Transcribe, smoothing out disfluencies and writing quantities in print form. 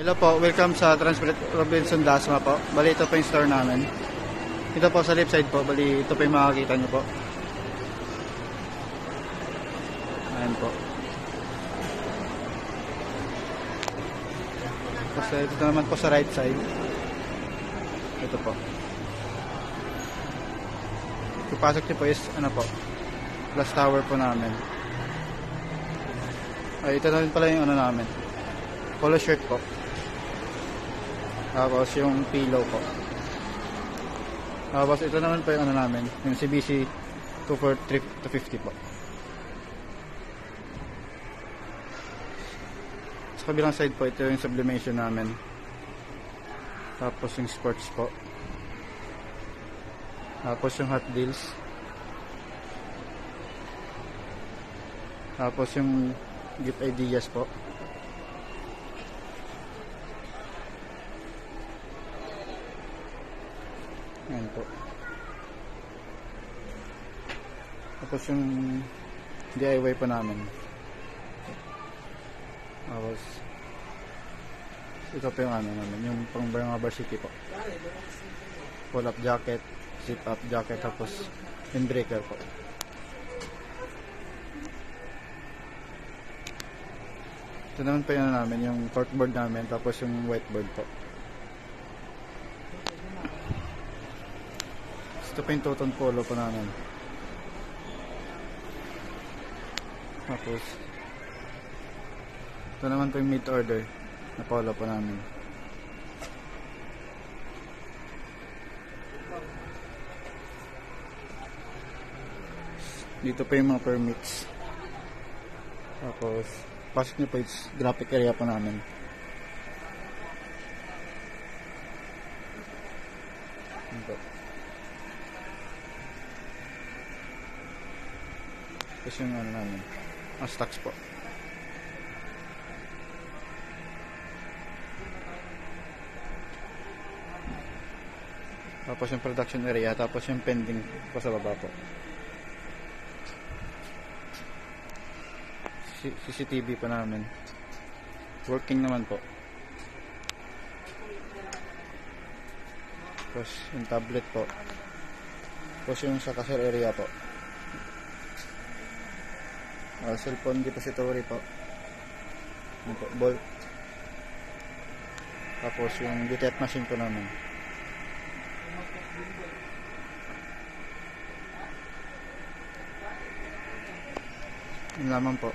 Hello po, welcome sa Transport Robinson Dasma po. Bali ito po yung store namin. Ito po sa left side po, bali ito po yung makakita nyo po. Ayan po. Kasi ito naman po sa right side. Ito po. Pagpasok nyo po is ano po, glass tower po namin. Ay, ito na rin pala yung ano namin, polo shirt po. Tapos yung pillow po. Tapos ito naman po yung ano namin, yung CBC 243-250 po. Sa kabilang side po, ito yung sublimation namin. Tapos yung sports po. Tapos yung hot deals. Tapos yung gift ideas po. Ayan po. Tapos yung DIY po namin. Tapos ito po yung ano namin, yung pang varsity po. Pull up jacket, zip up jacket, tapos windbreaker po. Ito naman po yung ano namin, yung corkboard namin, tapos yung whiteboard po. Ito po yung Toton Polo po namin. Tapos ito naman po yung mid order na polo po namin. Dito po yung mga permits. Tapos pasok nyo po yung graphic area po namin. Ito. Tapos yung ano namin, ang stocks po. Tapos yung production area, tapos yung pending po sa baba po. CCTV po namin. Working naman po. Tapos yung tablet po. Tapos yung sa cashier area po. Cellphone depository po. Bolt. Tapos yung detect machine po namin. Yun lamang po.